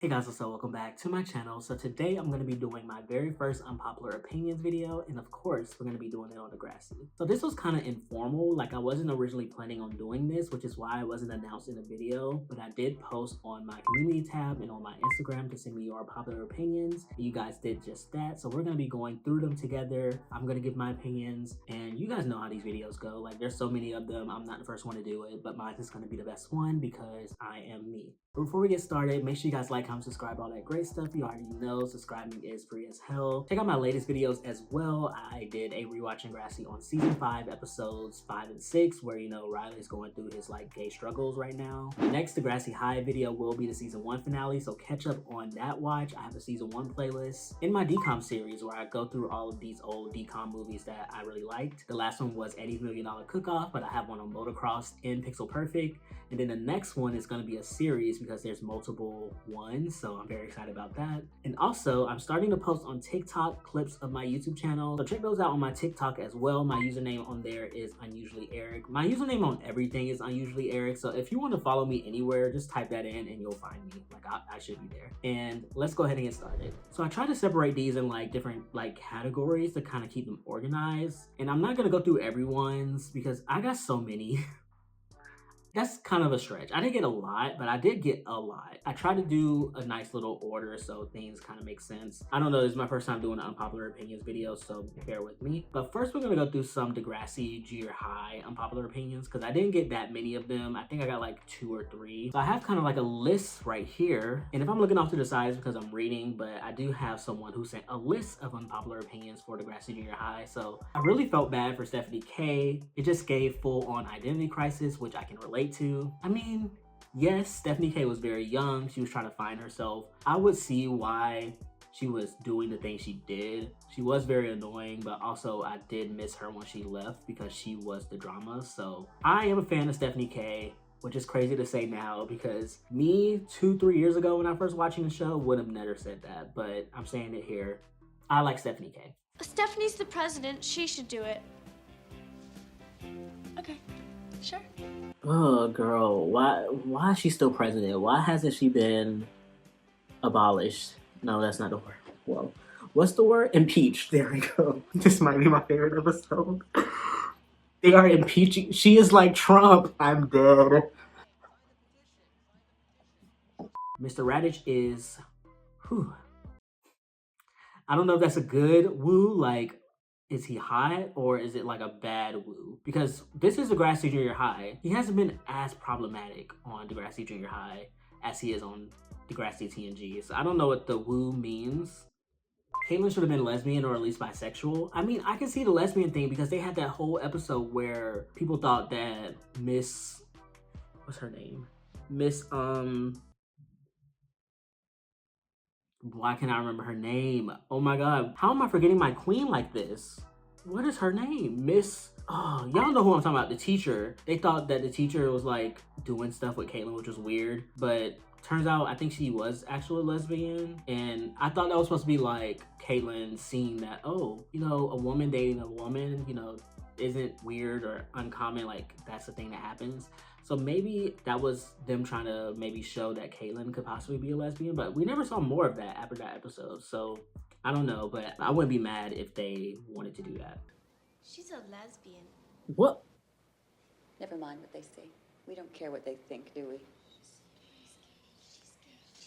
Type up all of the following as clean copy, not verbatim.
Hey guys, what's up? Welcome back to my channel. So today I'm going to be doing my very first unpopular opinions video, and of course we're going to be doing it on Degrassi. So this was kind of informal, like I wasn't originally planning on doing this, which is why it wasn't announced in the video, but I did post on my community tab and on my Instagram to send me your popular opinions. You guys did just that, so we're going to be going through them together. I'm going to give my opinions, and you guys know how these videos go. Like there's so many of them, I'm not the first one to do it, but mine is going to be the best one because I am me. But before we get started, make sure you guys like, comment, subscribe, all that great stuff. You already know subscribing is free as hell. Check out my latest videos as well. I did a rewatching Degrassi on season 5, episodes 5 and 6, where Riley's going through his gay struggles right now. The next Degrassi High video will be the season 1 finale, so catch up on that watch. I have a season 1 playlist in my DCOM series where I go through all of these old DCOM movies that I really liked. The last one was Eddie's $1 Million Cook-Off, but I have one on Motocross in Pixel Perfect. And then the next one is going to be a series because there's multiple ones, so I'm very excited about that. And also, I'm starting to post on TikTok clips of my YouTube channel, so check those out on my TikTok as well. My username on there is unusuallyeric. My username on everything is unusuallyeric, so if you want to follow me anywhere, just type that in and you'll find me. I should be there. And let's go ahead and get started. So I try to separate these in different categories to kind of keep them organized. And I'm not going to go through everyone's because I got so many. That's kind of a stretch. I didn't get a lot, but I did get a lot. I tried to do a nice little order so things kind of make sense. I don't know, this is my first time doing an unpopular opinions video, so bear with me. But first we're gonna go through some Degrassi junior high unpopular opinions because I didn't get that many of them. I think I got 2 or 3. So I have kind of a list right here. And if I'm looking off to the sides because I'm reading, but I do have someone who sent a list of unpopular opinions for Degrassi junior high. So I really felt bad for Stephanie K. It just gave full on identity crisis, which I can relate to. I mean, yes, Stephanie K was very young. She was trying to find herself. I would see why she was doing the things she did. She was very annoying, but also I did miss her when she left because she was the drama. So I am a fan of Stephanie K, which is crazy to say now because me 2-3 years ago when I first watching the show would have never said that, but I'm saying it here. I like Stephanie K. Stephanie's the president. She should do it. Okay, sure. Oh, girl, why is she still president? Why hasn't she been abolished? No, that's not the word. Whoa. What's the word? Impeached. There we go. This might be my favorite episode. They are impeaching. She is like Trump. I'm dead. Mr. Radish is... Whew. I don't know if that's a good woo, is he hot or is it a bad woo? Because this is Degrassi Junior High. He hasn't been as problematic on Degrassi Junior High as he is on Degrassi TNG. So I don't know what the woo means. Caitlyn should have been lesbian or at least bisexual. I mean, I can see the lesbian thing because they had that whole episode where people thought that Miss... What's her name? Why can't I remember her name? Oh my god. How am I forgetting my queen like this? What is her name? Oh, y'all know who I'm talking about. The teacher. They thought that the teacher was doing stuff with Caitlyn, which was weird. But turns out I think she was actually a lesbian. And I thought that was supposed to be Caitlyn seeing that, oh, a woman dating a woman, isn't weird or uncommon. That's the thing that happens. So maybe that was them trying to maybe show that Caitlyn could possibly be a lesbian, but we never saw more of that after that episode. So I don't know, but I wouldn't be mad if they wanted to do that. She's a lesbian. What? Never mind what they say. We don't care what they think, do we?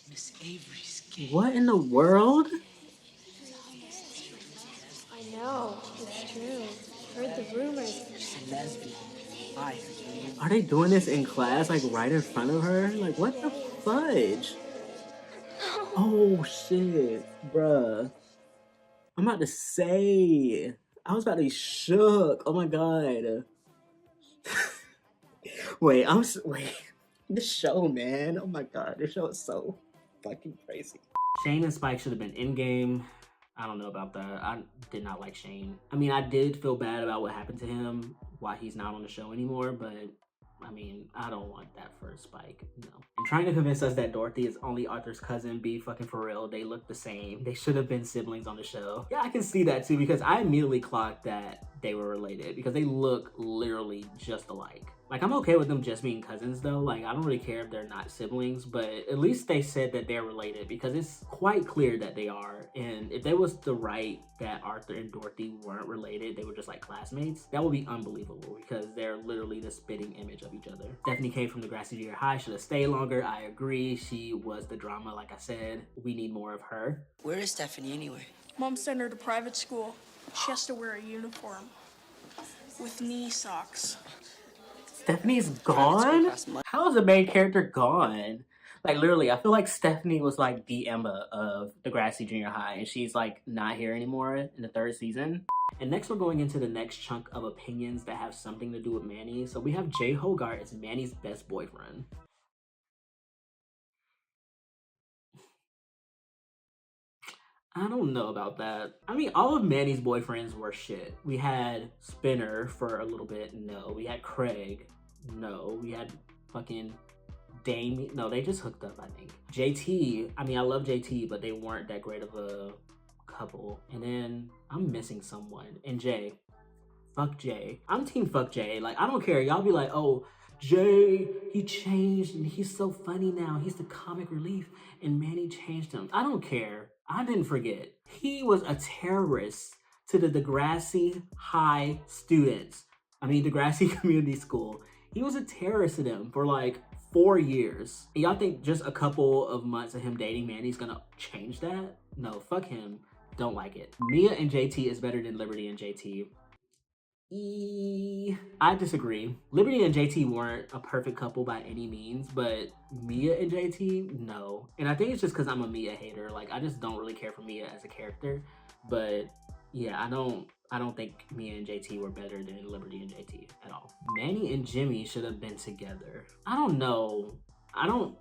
Miss Avery's gay. What in the world? I know, it's true. Heard the rumors. She's a lesbian. Are they doing this in class, right in front of her? What the fudge? Oh, shit, bruh. I'm about to say. I was about to be shook. Oh, my God. Wait. This show, man. Oh, my God. This show is so fucking crazy. Shane and Spike should have been in-game. I don't know about that. I did not like Shane. I mean, I did feel bad about what happened to him, why he's not on the show anymore, but I mean, I don't want that for Spike, no. And trying to convince us that Dorothy is only Arthur's cousin, be fucking for real. They look the same. They should have been siblings on the show. Yeah, I can see that too because I immediately clocked that they were related because they look literally just alike. Like, I'm okay with them just being cousins though. Like, I don't really care if they're not siblings, but at least they said that they're related because it's quite clear that they are. And if they was to write that Arthur and Dorothy weren't related, they were just like classmates, that would be unbelievable because they're literally the spitting image of each other. Stephanie K from Degrassi Junior High should have stayed longer. I agree. She was the drama, like I said. We need more of her. Where is Stephanie anyway? Mom sent her to private school. She has to wear a uniform with knee socks. Stephanie's gone? How is the main character gone? Like, literally, I feel like Stephanie was like the Emma of Degrassi Junior High, and she's like not here anymore in the 3rd season. And next we're going into the next chunk of opinions that have something to do with Manny. So we have Jay Hogarth as Manny's best boyfriend. I don't know about that. I mean, all of Manny's boyfriends were shit. We had Spinner for a little bit, no. We had Craig, no. We had fucking Damien, no, they just hooked up, I think. JT, I mean, I love JT, but they weren't that great of a couple. And then I'm missing someone. And Jay, fuck Jay. I'm team fuck Jay. Like, I don't care. Y'all be like, oh, Jay, he changed and he's so funny now. He's the comic relief and Manny changed him. I don't care. I didn't forget. He was a terrorist to the Degrassi High students. I mean, Degrassi Community School. He was a terrorist to them for like 4 years. And y'all think just a couple of months of him dating Manny's gonna change that? No, fuck him. Don't like it. Mia and JT is better than Liberty and JT. I disagree. Liberty and JT weren't a perfect couple by any means, but Mia and JT, no. And I think it's just because I'm a Mia hater. Like, I just don't really care for Mia as a character. But yeah, I don't think Mia and JT were better than Liberty and JT at all. Manny and Jimmy should have been together. I don't know. I don't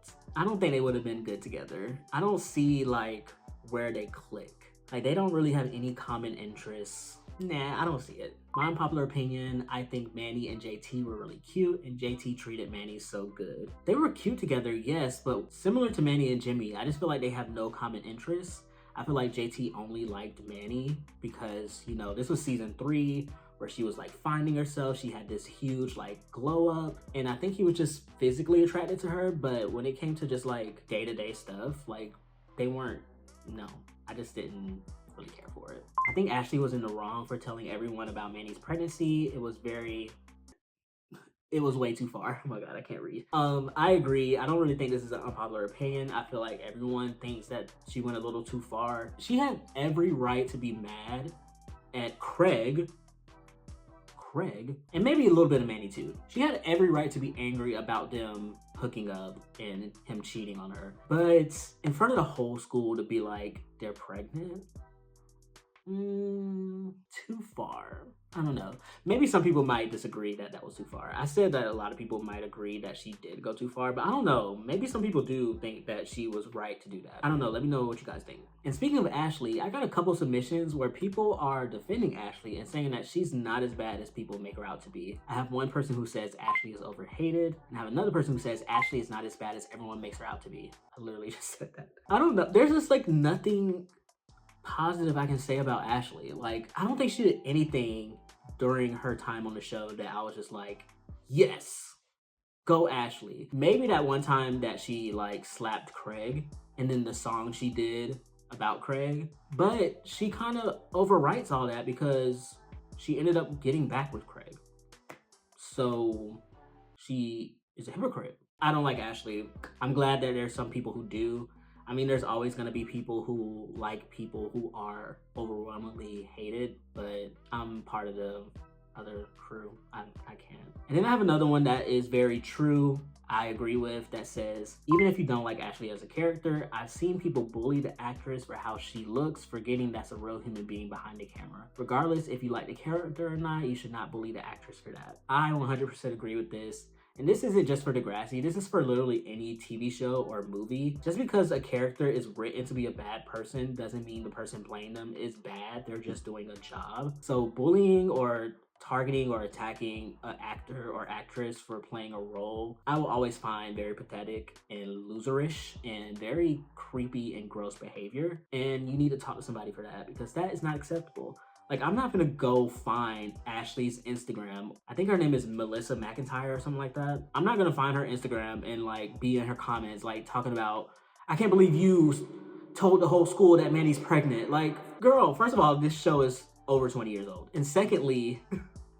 think they would have been good together. I don't see like where they click. Like, they don't really have any common interests. Nah, I don't see it. My unpopular opinion, I think Manny and JT were really cute and JT treated Manny so good. They were cute together, yes, but similar to Manny and Jimmy, I just feel like they have no common interests. I feel like JT only liked Manny because, you know, this was season 3 where she was like finding herself. She had this huge like glow up and I think he was just physically attracted to her, but when it came to just like day-to-day stuff, like they weren't, no, I just didn't really care for it. I think Ashley was in the wrong for telling everyone about Manny's pregnancy. It was way too far. Oh my god, I can't read. I agree. I don't really think this is an unpopular opinion. I feel like everyone thinks that she went a little too far. She had every right to be mad at Craig, and maybe a little bit of Manny too. She had every right to be angry about them hooking up and him cheating on her. But in front of the whole school to be like, they're pregnant? Too far. I don't know. Maybe some people might disagree that that was too far. I said that a lot of people might agree that she did go too far, but I don't know. Maybe some people do think that she was right to do that. I don't know. Let me know what you guys think. And speaking of Ashley, I got a couple submissions where people are defending Ashley and saying that she's not as bad as people make her out to be. I have one person who says Ashley is overhated, and I have another person who says Ashley is not as bad as everyone makes her out to be. I literally just said that. I don't know. There's just like nothing positive I can say about Ashley. Like, I don't think she did anything during her time on the show that I was just like, yes, go Ashley. Maybe that one time that she like slapped Craig and then the song she did about Craig, but she kind of overwrites all that because she ended up getting back with Craig. So she is a hypocrite. I don't like Ashley. I'm glad that there's some people who do. I mean, there's always going to be people who like people who are overwhelmingly hated, but I'm part of the other crew. I can't. And then I have another one that is very true, I agree with, that says, even if you don't like Ashley as a character, I've seen people bully the actress for how she looks, forgetting that's a real human being behind the camera. Regardless if you like the character or not, you should not bully the actress for that. I 100% agree with this. And this isn't just for Degrassi, this is for literally any TV show or movie. Just because a character is written to be a bad person doesn't mean the person playing them is bad, they're just doing a job. So bullying or targeting or attacking an actor or actress for playing a role, I will always find very pathetic and loserish and very creepy and gross behavior. And you need to talk to somebody for that because that is not acceptable. Like, I'm not gonna go find Ashley's Instagram. I think her name is Melissa McIntyre or something like that. I'm not gonna find her Instagram and like be in her comments like talking about, I can't believe you told the whole school that Mandy's pregnant. Like, girl, first of all, this show is over 20 years old. And secondly,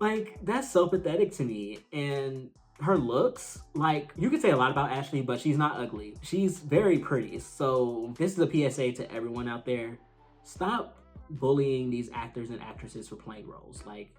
like, that's so pathetic to me. And her looks, like, you could say a lot about Ashley, but she's not ugly. She's very pretty. So this is a PSA to everyone out there. Stop bullying these actors and actresses for playing roles. Like,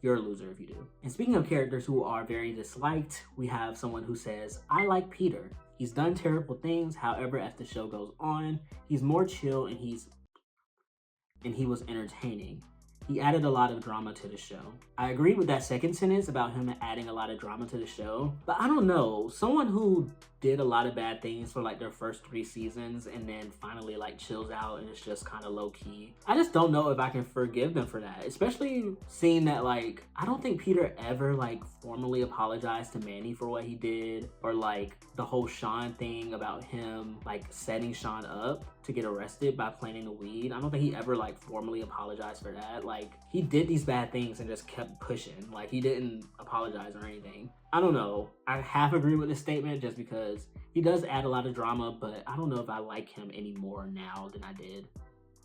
you're a loser if you do. And speaking of characters who are very disliked, we have someone who says, I like Peter. He's done terrible things. However, as the show goes on, he's more chill and he was entertaining. He added a lot of drama to the show. I agree with that second sentence about him adding a lot of drama to the show, but I don't know. Someone who did a lot of bad things for like their first 3 seasons and then finally like chills out and it's just kind of low key. I just don't know if I can forgive them for that, especially seeing that like, I don't think Peter ever like formally apologized to Manny for what he did, or like the whole Sean thing about him like setting Sean up to get arrested by planting the weed. I don't think he ever like formally apologized for that. Like, he did these bad things and just kept pushing. Like, he didn't apologize or anything. I don't know. I half agree with this statement just because he does add a lot of drama, but I don't know if I like him any more now than I did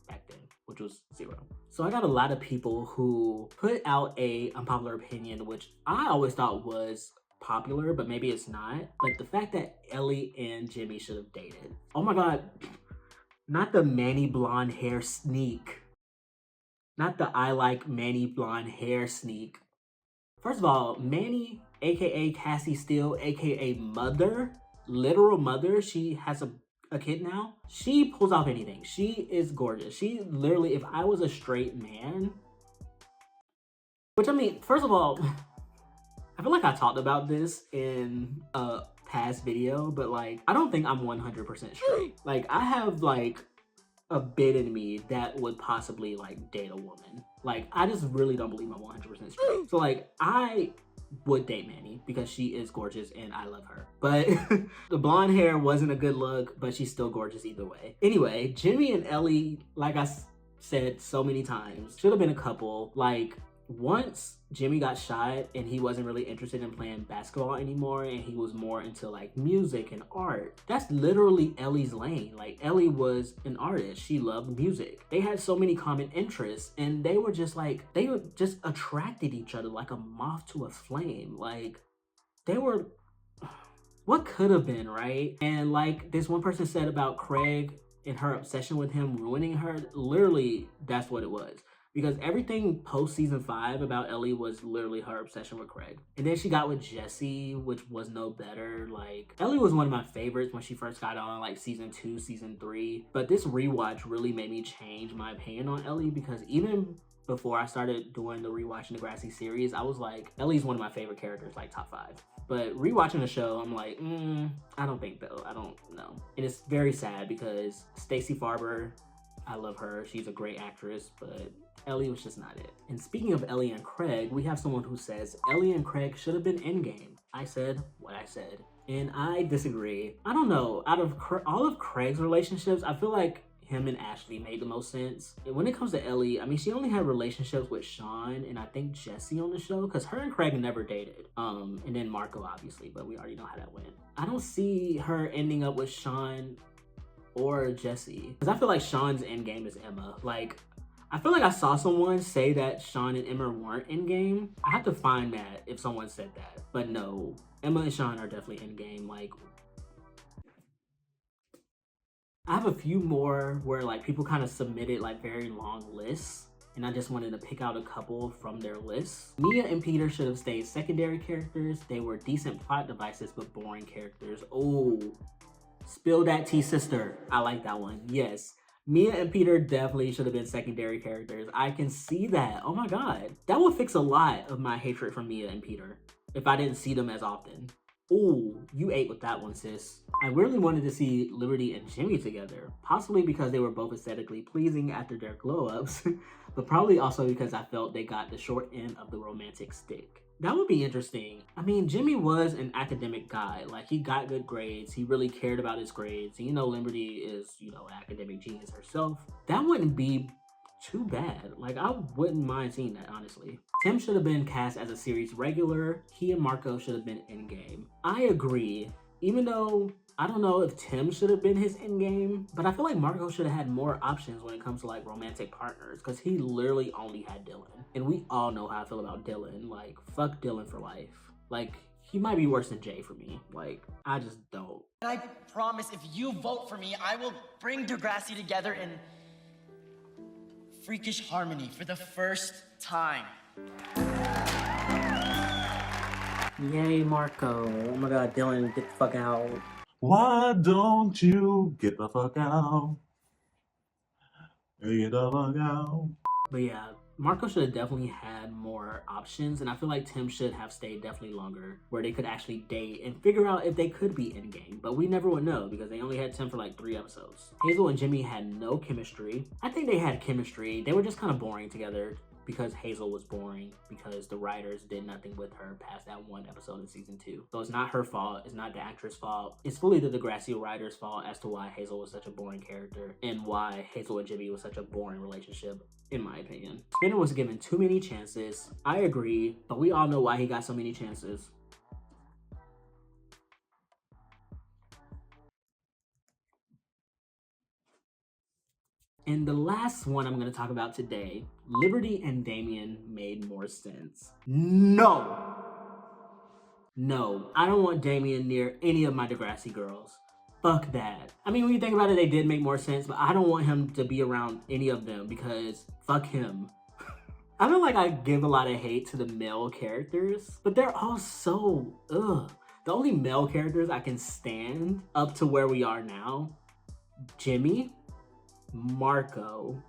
back then, which was 0. So I got a lot of people who put out a unpopular opinion, which I always thought was popular, but maybe it's not. But the fact that Ellie and Jimmy should have dated. Oh my God. Not the Manny blonde hair sneak. Not the I like Manny blonde hair sneak. First of all, Manny, aka Cassie Steele, aka mother, literal mother, she has a kid now. She pulls off anything. She is gorgeous. She literally, if I was a straight man, which I mean, first of all, I feel like I talked about this in a past video, but like, I don't think I'm 100% straight. Like, I have like a bit in me that would possibly like date a woman. Like, I just really don't believe I'm 100% straight. So like, I would date Manny because she is gorgeous and I love her. But the blonde hair wasn't a good look, but she's still gorgeous either way. Anyway, Jimmy and Ellie, like I said so many times, should have been a couple. Like, once Jimmy got shot and he wasn't really interested in playing basketball anymore and he was more into like music and art, that's literally Ellie's lane. Like, Ellie was an artist. She loved music. They had so many common interests and they were just attracted each other like a moth to a flame. Like, they were what could have been, right? And like this one person said about Craig and her obsession with him ruining her, literally that's what it was. Because everything post season 5 about Ellie was literally her obsession with Craig. And then she got with Jesse, which was no better. Like, Ellie was one of my favorites when she first got on, like season 2, season 3. But this rewatch really made me change my opinion on Ellie, because even before I started doing the rewatching Degrassi series, I was like, Ellie's one of my favorite characters, like top 5. But rewatching the show, I'm like, I don't think though. I don't know. And it's very sad because Stacey Farber, I love her. She's a great actress, but Ellie was just not it. And speaking of Ellie and Craig, we have someone who says Ellie and Craig should have been endgame. I said what I said, and I disagree. I don't know. Out of all of Craig's relationships, I feel like him and Ashley made the most sense. And when it comes to Ellie, I mean, she only had relationships with Sean and I think Jesse on the show, because her and Craig never dated. And then Marco, obviously, but we already know how that went. I don't see her ending up with Sean or Jesse, because I feel like Sean's endgame is Emma. Like, I feel like I saw someone say that Sean and Emma weren't endgame. I have to find that if someone said that. But no, Emma and Sean are definitely endgame. Like, I have a few more where like people kind of submitted like very long lists, and I just wanted to pick out a couple from their lists. Mia and Peter should have stayed secondary characters. They were decent plot devices, but boring characters. Oh, spill that tea, sister. I like that one. Yes. Mia and Peter definitely should have been secondary characters. I can see that. Oh my God. That would fix a lot of my hatred for Mia and Peter if I didn't see them as often. Ooh, you ate with that one, sis. I really wanted to see Liberty and Jimmy together, possibly because they were both aesthetically pleasing after their glow-ups, but probably also because I felt they got the short end of the romantic stick. That would be interesting. I mean, Jimmy was an academic guy. Like, he got good grades. He really cared about his grades. And, you know, Liberty is, you know, an academic genius herself. That wouldn't be too bad. Like, I wouldn't mind seeing that, honestly. Tim should have been cast as a series regular. He and Marco should have been in-game. I agree, even though I don't know if Tim should have been his in-game, but I feel like Marco should have had more options when it comes to like romantic partners, because he literally only had Dylan. And we all know how I feel about Dylan. Like, fuck Dylan for life. Like, he might be worse than Jay for me. Like, I just don't. And I promise if you vote for me, I will bring Degrassi together in freakish harmony for the first time. Yay, Marco. Oh my god, Dylan, get the fuck out. Why don't you get the fuck out? Get the fuck out. But yeah, Marco should have definitely had more options, and I feel like Tim should have stayed definitely longer, where they could actually date and figure out if they could be in game. But we never would know because they only had Tim for like 3 episodes. Hazel and Jimmy had no chemistry. I think they had chemistry. They were just kind of boring together because Hazel was boring, because the writers did nothing with her past that 1 episode in season 2. So it's not her fault, it's not the actress' fault. It's fully the Degrassi writers' fault as to why Hazel was such a boring character and why Hazel and Jimmy was such a boring relationship, in my opinion. Spinner was given too many chances. I agree, but we all know why he got so many chances. And the last one I'm going to talk about today, Liberty and Damien made more sense. No, I don't want Damien near any of my Degrassi girls. Fuck that. I mean, when you think about it, they did make more sense, but I don't want him to be around any of them because fuck him. I feel like I give a lot of hate to the male characters, but they're all so, ugh. The only male characters I can stand up to where we are now, Jimmy, Marco,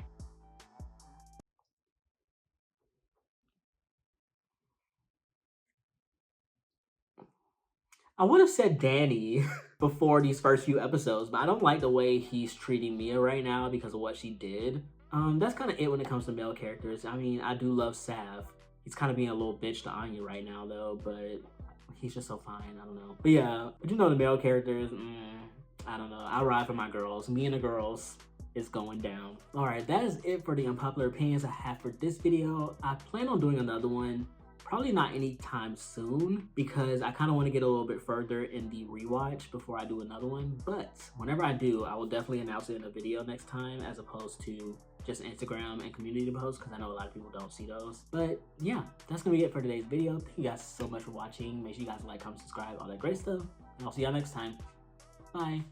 I would have said Danny before these first few episodes, but I don't like the way he's treating Mia right now because of what she did. That's kind of it when it comes to male characters. I mean, I do love Sav. He's kind of being a little bitch to Anya right now though, but he's just so fine, I don't know. But yeah, but you know the male characters, I don't know. I ride for my girls. Me and the girls is going down. All right, that is it for the unpopular opinions I have for this video. I plan on doing another one, probably not anytime soon, because I kind of want to get a little bit further in the rewatch before I do another one. But whenever I do, I will definitely announce it in a video next time, as opposed to just Instagram and community posts, because I know a lot of people don't see those. But yeah, that's gonna be it for today's video. Thank you guys so much for watching. Make sure you guys like, comment, subscribe, all that great stuff, and I'll see y'all next time. Bye.